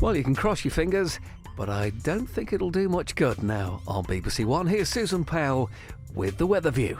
Well, you can cross your fingers, but I don't think it'll do much good now. On BBC One, here's Susan Powell with the Weatherview.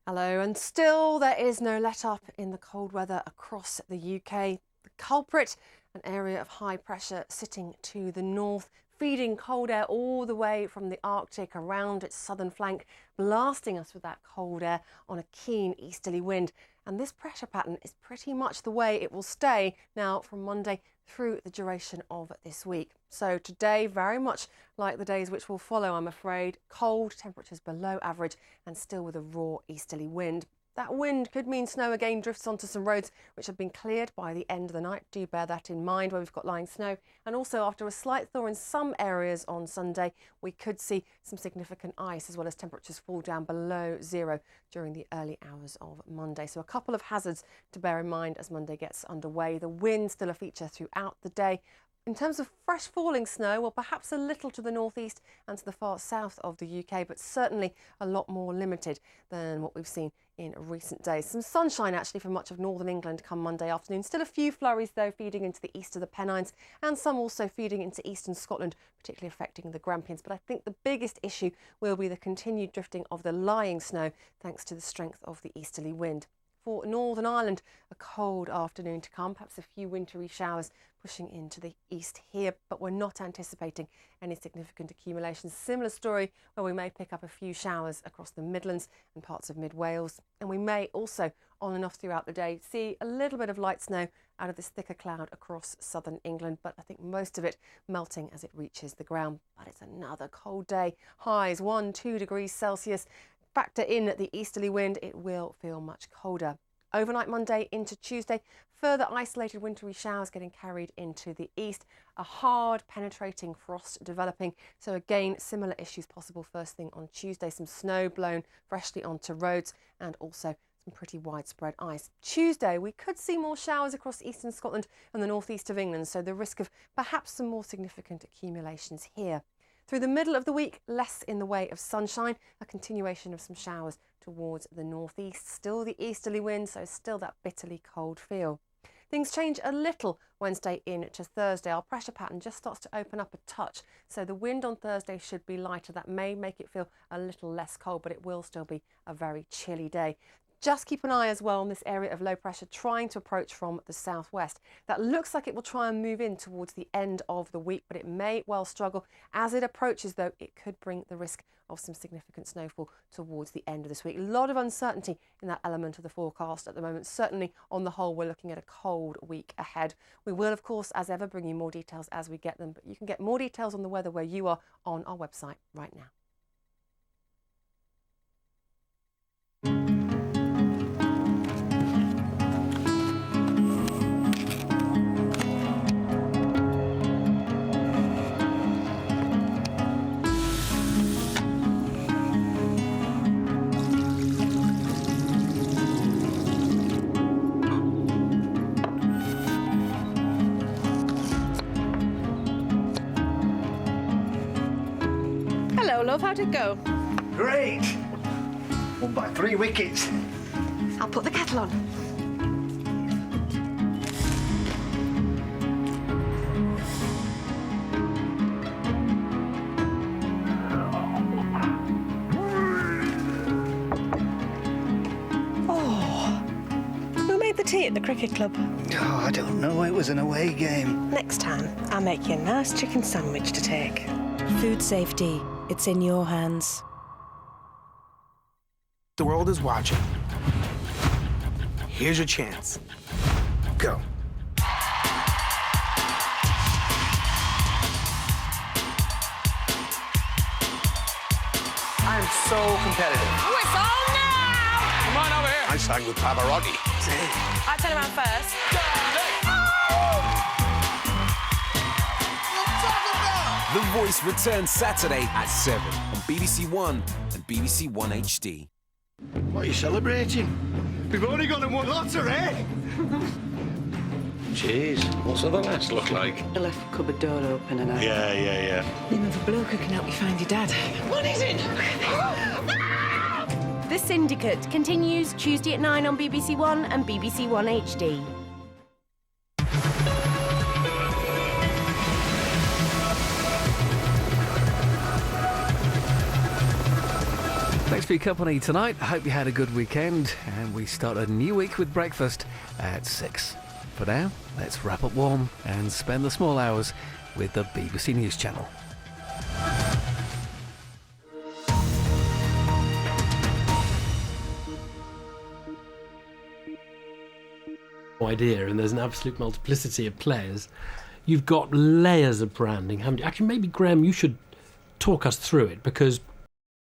Hello, and still there is no let-up in the cold weather across the UK. The culprit, an area of high pressure sitting to the north, feeding cold air all the way from the Arctic around its southern flank, blasting us with that cold air on a keen easterly wind. And this pressure pattern is pretty much the way it will stay now from Monday through the duration of this week. So today, very much like the days which will follow, I'm afraid, cold, temperatures below average and still with a raw easterly wind. That wind could mean snow again drifts onto some roads which have been cleared by the end of the night. Do bear that in mind where we've got lying snow. And also after a slight thaw in some areas on Sunday, we could see some significant ice as well as temperatures fall down below zero during the early hours of Monday. So a couple of hazards to bear in mind as Monday gets underway. The wind still a feature throughout the day. In terms of fresh falling snow, well, perhaps a little to the northeast and to the far south of the UK, but certainly a lot more limited than what we've seen in recent days. Some sunshine actually for much of northern England come Monday afternoon. Still a few flurries though feeding into the east of the Pennines and some also feeding into eastern Scotland, particularly affecting the Grampians. But I think the biggest issue will be the continued drifting of the lying snow thanks to the strength of the easterly wind. For Northern Ireland, a cold afternoon to come, perhaps a few wintry showers pushing into the east here, but we're not anticipating any significant accumulations. Similar story where we may pick up a few showers across the Midlands and parts of mid Wales. And we may also, on and off throughout the day, see a little bit of light snow out of this thicker cloud across southern England, but I think most of it melting as it reaches the ground. But it's another cold day. Highs 1-2 degrees Celsius. Factor in the easterly wind, it will feel much colder. Overnight Monday into Tuesday, further isolated wintry showers getting carried into the east. A hard penetrating frost developing. So again, similar issues possible first thing on Tuesday. Some snow blown freshly onto roads and also some pretty widespread ice. Tuesday, we could see more showers across eastern Scotland and the northeast of England. So the risk of perhaps some more significant accumulations here. Through the middle of the week, less in the way of sunshine, a continuation of some showers towards the northeast. Still the easterly wind, so still that bitterly cold feel. Things change a little Wednesday into Thursday. Our pressure pattern just starts to open up a touch, so the wind on Thursday should be lighter. That may make it feel a little less cold, but it will still be a very chilly day. Just keep an eye as well on this area of low pressure trying to approach from the southwest. That looks like it will try and move in towards the end of the week, but it may well struggle. As it approaches, though, it could bring the risk of some significant snowfall towards the end of this week. A lot of uncertainty in that element of the forecast at the moment. Certainly, on the whole, we're looking at a cold week ahead. We will, of course, as ever, bring you more details as we get them, but you can get more details on the weather where you are on our website right now. Hello, love. How'd it go? Great! Won by 3 wickets. I'll put the kettle on. Oh, who made the tea at the cricket club? Oh, I don't know. It was an away game. Next time, I'll make you a nice chicken sandwich to take. Food safety, it's in your hands. The world is watching. Here's your chance. Go. I'm so competitive. Whistle now! Come on over here. I sang with Pavarotti. I turn around first. The Voice returns Saturday at 7 on BBC One and BBC One HD. What are you celebrating? We've only got one lottery. Jeez, what's the last look like? I left the cupboard door open and I... Yeah. Name of a bloke who can help you find your dad. What is it? The Syndicate continues Tuesday at 9 on BBC One and BBC One HD. Thanks for your company tonight. I hope you had a good weekend, and we start a new week with breakfast at 6. For now, let's wrap up warm and spend the small hours with the BBC News Channel. Idea, and there's an absolute multiplicity of players. You've got layers of branding, haven't you? Actually, maybe, Graham, you should talk us through it, because